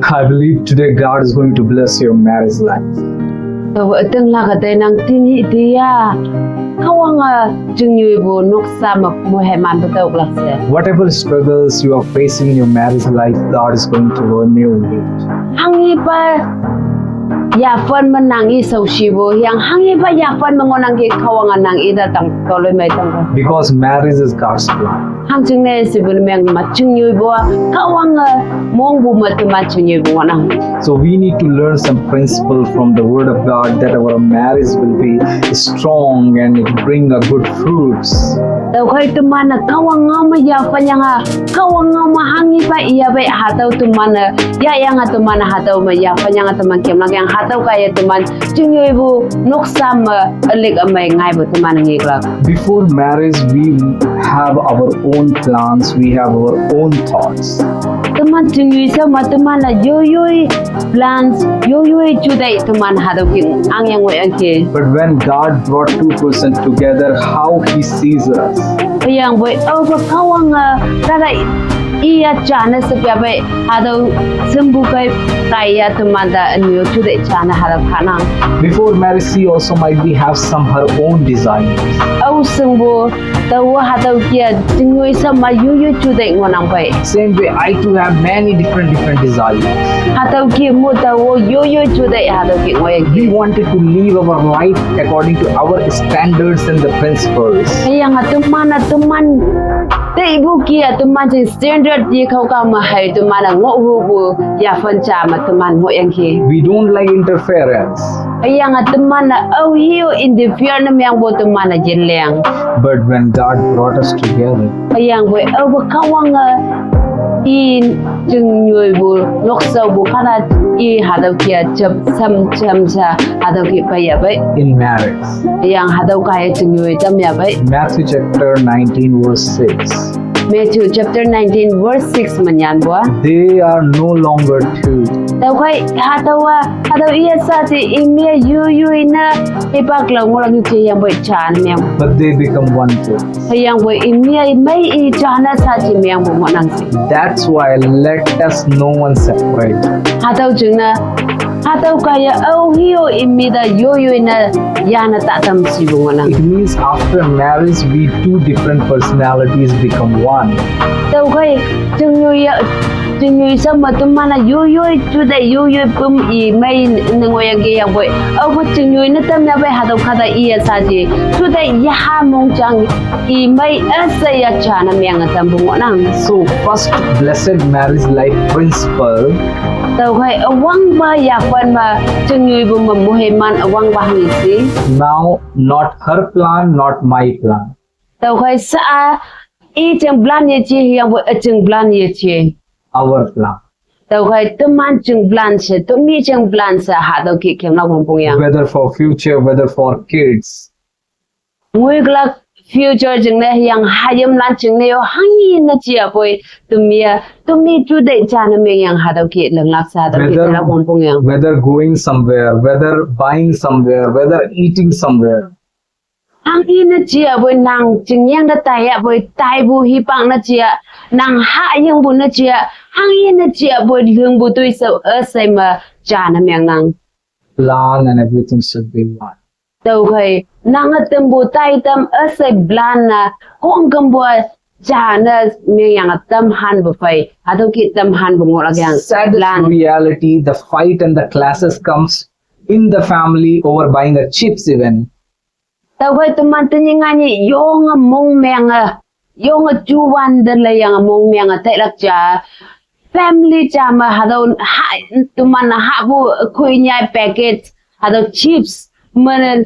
I believe today God is going to bless your marriage life. Vợ từng là cái tên năng tin nhị tia, Kahwange chừng như bộ nóc sa mà mua hệ man bắt đầu lạc sẽ. Whatever struggles you are facing in your marriage life, God is going to renew it. Hanghe pa, ya phân mình năng y sầu xì bộ, yang hanghe pa ya phân mình ngon năng cái Kahwange năng y đã tăng to lên mấy tăng. Because marriage is God's plan. Hang chừng này sẽ bên mình mà chừng như bộ, Kahwange mong bộ mà tụi mà chừng như bộ năng. So we need to learn some principle from the Word of God that our marriage will be strong and it bring a good fruits. Tao khai tụi mình là Kahwange mà ya phân yang à, Kahwange mà hanghe pa ya vậy hạt tao tụi mình là ya yang tụi mình hạt tao mà ya phân yang tụi mình kiếm năng yang hạt tao cái tụi mình chừng như bộ nóc sa mà lịch ở mấy ngày bộ tụi mình nghịch lạc. Before marriage, we have our own plans, we have our own thoughts. Tụi mình chừng như sao mà tụi mình là yo plans yo chủ đề tụi mình hạt tao kiếm Angjangyang với anh kia. But when God brought two persons together, how He sees us. Yang với Kahwange ra đây iya chana sepia vậy hạt tao sembuh cái tụi mình đã nhiều chủ đề chana hạt tao khả năng. Before marriage, she also might be have some her own desires. Sembuh tao hạt tao kia chừng như sao mà yo chủ đề ngon năng vậy. Same way, I too have many different desires. Hạt tao kia mua tao yo chủ đề hạt tao kia ngồi. We wanted to live our life according to our standards and the principles. Yang tụi mình Tây bu kia tụi mình chỉ standard gì không cao mà hay tụi mình là ngộ bu ya phân trà mà tụi mình ngồi anh kia. We don't like interference. Yang tụi mình là hiu interfere nam yang bu tụi mình là dân leng. But when God brought us together, Yang với Kahwange in chừng người bu nóc sâu bu khá là i hạt đầu kia chập chăm cha hạt đầu kia phải vậy. in marriage. Yang hạt đầu cái chừng người chăm ya vậy. Matthew chapter 19 verse 6. Matthew chapter 19 verse 6 mình nhận bữa. They are no longer two. Tao khai hạt đầu iya sa thì imia yu ina ipak lang mo lang yung yang boy chan miyang. But they become one flesh. Yang boy imia may i chana sa chi miyang mo nang si. That's why let us no one separate. Hạt đầu kaya hiu imida yu ina yana tahtam si mo nang. It means after marriage, we two different personalities become one. Tao khai chừng như sao mà tụi mình là yu chủ đề yu bum i may nâng ngồi yang boy. Có chừng như nó tâm na vậy hạt đầu khá iya sa chi. Chủ đề ya mong chang i may asa ya chana miyang tâm mo nang. So first blessed marriage life principle. Tao khai wang ba ya phân mà chừng như bum mà muhe man wang ba hang si. Now not her plan, not my plan. Tao khai sa i chừng plan ye chi yang boy chừng plan ye chi. Our plan. Tao khai tụi mình chừng plan se tụi mi chừng plan se hạt đầu kia kiếm nào Mopong yang. Whether for future, whether for kids. Ngui glak future chừng này yang hayam lan chừng này hangi na chia boy tụi mi chủ đề cha na mình yang hạt đầu kia lần lạc sa đầu kia nào Mopong yang. Whether going somewhere, whether buying somewhere, whether eating somewhere. Hangi na chia boy nang chừng yang da tai ya boy tai bu hi pang na chia nang ha yang bu na chia hangi na chia boy lương bu tui so sai mà cha na mình nang. Plan and everything should be one. Tao khai nang tâm bu tai tâm sai plan na hong kam bu cha na mình yang tâm han bu phai hado ki tâm han bu ngol yang Sad reality, the fight and the classes comes in the family over buying a chips even. Tao khai tụi mình tự nhiên ngay yong mong mèng yong chu wan de le yang mong mèng tại lạc cha family cha mà hado tụi mình ha bu khui nhai packet hado chips mình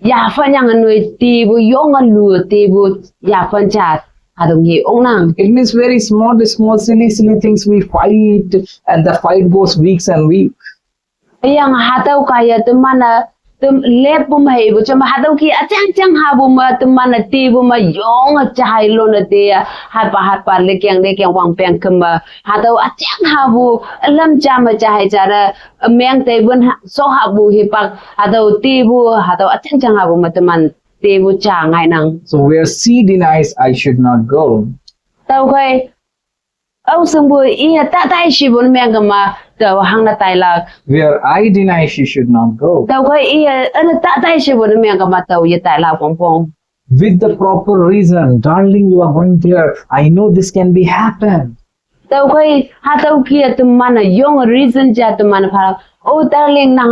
ya phân yang người ti bu yong lu ti bu ya phân cha hado ngi ong nang. It means very small silly things we fight and the fight goes weeks and weeks. Yang hado kaya tụi mình lep bu mai bu chama hado ki achang ha bu ma tụi mình ti bu ma yong chai lo na te hat pa le kyang wang peng kama hado achang ha bu lam chama chai chara meng te bun so ha bu hi pak hado ti bu hado achang ha bu ma tụi mình ti bu cha ngai nang. So where sea denies, I should not go. Tao khai Âu sung bùi i ta tai shi bun meng kama tàu hang na tai la where I deny she should not go. tàu khoi i an ta tai she bo me ka ma tàu ye tai la pong pong With the proper reason, darling, you are going there. I know this can be happen. tàu khoi ha tàu kia tu mana yong reason ja tu mana pha oh darling nang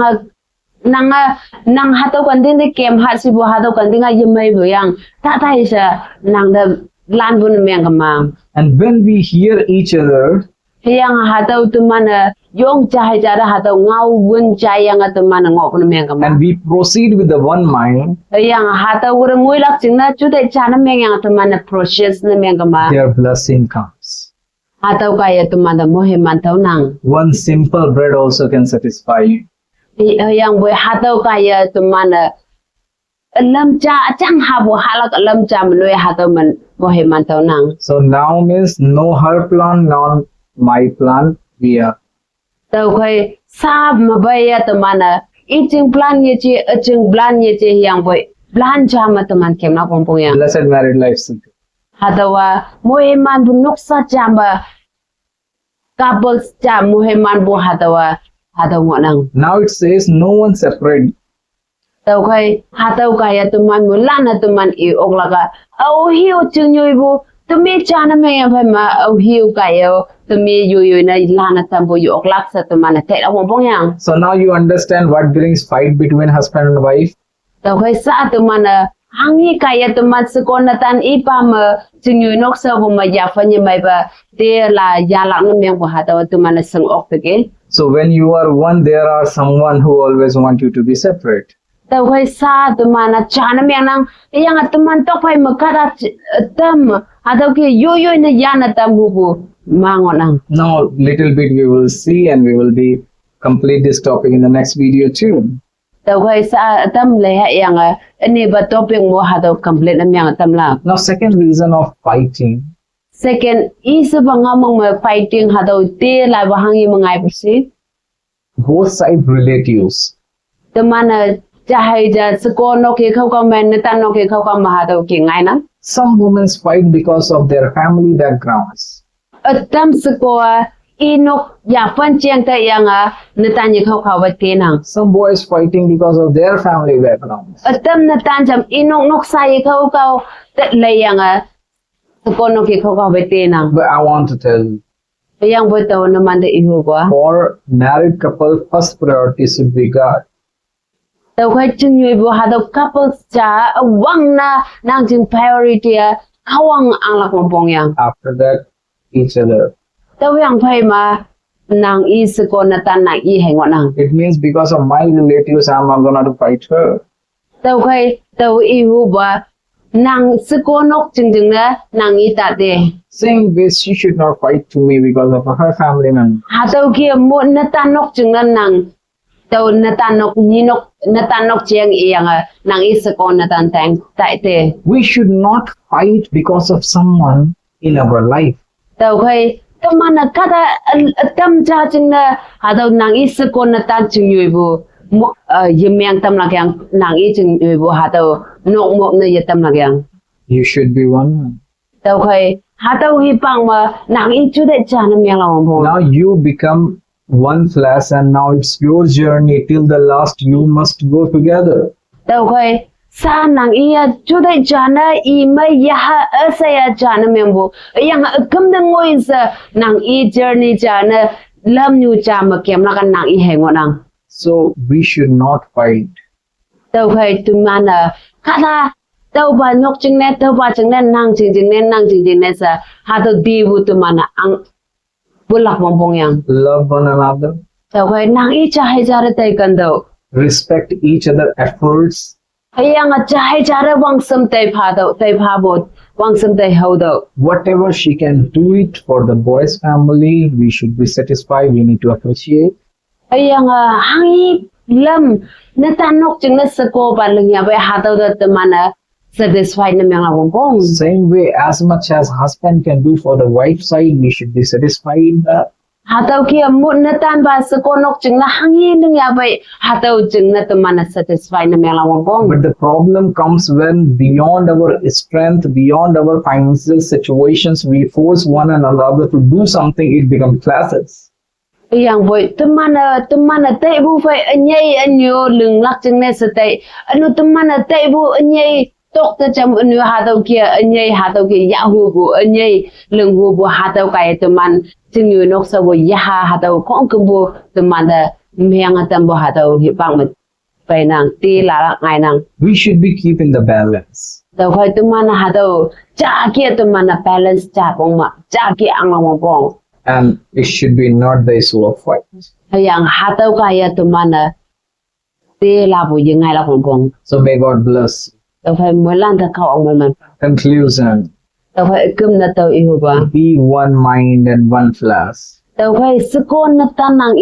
ha tàu kan ding de kem ha si bo ha tàu kan ding a yemai bo yang ta tai sa nang da lan bo me ka ma And when we hear each other, yang ha tàu tu mana yong chai ja da ha tàu ngau wun chai yang tu mana ngok na me ka ma and we proceed with the one mind, yang ha tàu gur ngoi lak ching na chu de cha na me yang tu mana process na me ka ma their blessing comes. ha tàu ka ya tu mana mo he man tàu nang One simple bread also can satisfy you. yang boy ha tàu ka ya tu mana lam cha chang ha bo ha la lam cha man loi ha tàu man mo he man tàu nang So now means no her plan, not my plan. We are. tàu khoi sa ma ba ya tu mana I ching plan ye che a ching plan ye che yang boy plan cha ma tu man kem na pong pong yang Blessed married life. Simple. ha tàu mo he man bu nok sa cha ma couples cha mo he man bu ha tàu ngo nang Now it says no one separate. tàu khoi ha tàu ka ya tu man mu la na tu man I ok la ka au hiu chung yui bu tu me cha na me ya phai ma au hiu ka ya tu me yu na la na tam bu yu ok lak sa tu man na te la pong pong yang So now you understand what brings fight between husband and wife. tàu khoi sa tu man hanghe ka ya tu man se kon na tan I pa ma chung yui nok sa bu ma ya fa ni mai ba te la ya lak na me bu ha tàu tu man sang ok te ke So when you are one, there are someone who always want you to be separate. tàu khoi sa tu man cha na me nang yang tu man tok phai ma ka da tam ha tàu ki yu na ya na tam bu ma ngo nang Now little bit we will see and we will be complete this topic in the next video too. tàu khoi sa tam le ha yang ani ba topic mo ha tàu complete na yang tam la Now second reason of fighting, second is ba nga mong ma fighting ha tàu te la ba hangi mangai persi both side relatives. tu man chahai ja sko no ke khau ka men ta no ke khau ka ma ha tàu ki ngai na Some women fight because of their family backgrounds. tam sko inok ya fan chiang ta yang na tan ni khau khau ba te nang Some boys fighting because of their family backgrounds. tam na tan jam inok nok sai khau kau te le yang sko no ke khau ka ba te nang But I want to tell you, yang bo tàu na man de I hu kwa for married couple, first priority should be God. tàu khoi chung yui bo ha tàu couples cha wang na nang chung priority khawang ang la pong pong yang After that, each other. tàu yang phai ma nang I se ko na tan na I hai ngo nang It means because of my relatives, I'm not gonna to fight her. tàu khoi tàu I hu ba nang se ko nok chung chung na nang I ta de Same way, she should not fight to me because of her family member. ha tàu kia mo na tan nok chung na nang tàu na tan nok ni nok na tan nok chiang I yang nang I se ko na tan tang tai te We should not fight because of someone in our life. tàu khoi tu mana kada tam cha chung na ha tàu nang I se ko na tan chung yui bu mo yemyang tam la kyang nang I chung yui bu ha tàu nok mo na ye tam la kyang You should be one. tàu khoi ha tàu hi pang ma nang I chu de cha na myang la mo Now you become one flesh and now it's your journey till the last. You must go together. tàu khoi sa nang I chu de cha na I ma ya ha sa ya cha na myang bu yang kam de ngoi sa nang I journey cha na lam nyu cha ma kem la kan nang I hai ngo nang So we should not fight. tàu khoi tu mana kada tàu ba nok chung ne tàu ba chung ne nang chung ne nang chung ne sa ha tàu di bu tu mana ang bulak bong bong yang Love one another. tàu khoi nang I cha hai ja ra tai kan do Respect each other efforts. yang cha hai ja ra wang sam tai pha bo wang sam tai ho do Whatever she can do it for the boy's family, we should be satisfied. We need to appreciate. yang hangi lam na tan nok chung na sa ko ba leng ya ba ha tàu da mana satisfied na myang la bong bong Same way, as much as husband can do for the wife side, we should be satisfied. ha tàu kia mo na tan ba sa ko nok chung na hangi nung ya ba ha tàu chung na tu mana satisfied na myang la bong bong But the problem comes when beyond our strength, beyond our financial situations, we force one another to do something, it becomes classes. hüyangpoi tumana te bu phai anyei anyo lưng lắc chừng ne sate anu tumana te bu anyei tok ta cham anu ha tau kia anyei ha tau kia ya hu anyei lưng hu bu ha tau kai tuman chừng yu nok sa bu ya ha tau khong kum bu tumana meng atam bu ha tau hi bang ma pai nang ti la ngai nang We should be keeping the balance. tau khoi tumana ha tau cha kia tumana balance cha pong ma cha kia ang long pong And it should be not the issue of fight. yang ha tau kaya tumana te la bu yang ngai la pong pong So may God bless. tao phải mỗi lần ta khâu ông mình Conclusion. tao phải cơm na tao yêu ba Be one mind and one flesh. tao phải sức con na ta nang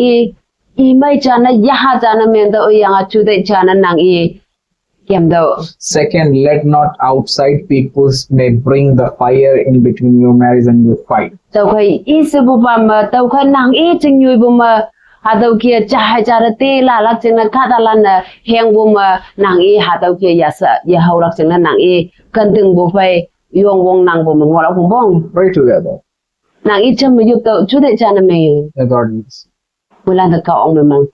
i mai cha na ya cha na men tao yang a chu de cha na nang kem tao Second, let not outside peoples may bring the fire in between your marriage and your fight. tao phải i sư bu ba mà tao phải nang chừng nhui bu mà hà tao kia cha ra tê la lắc chừng na khát ta lan na heng bu mà nang hà tao kia ya sa ya hậu lắc chừng na nang cần từng bu phải yong wong nang bu mà ngồi lắc bong bong Pray together. nang chăm mà giúp tao chu de cha na men May God bless. mỗi lần ta khâu ông mình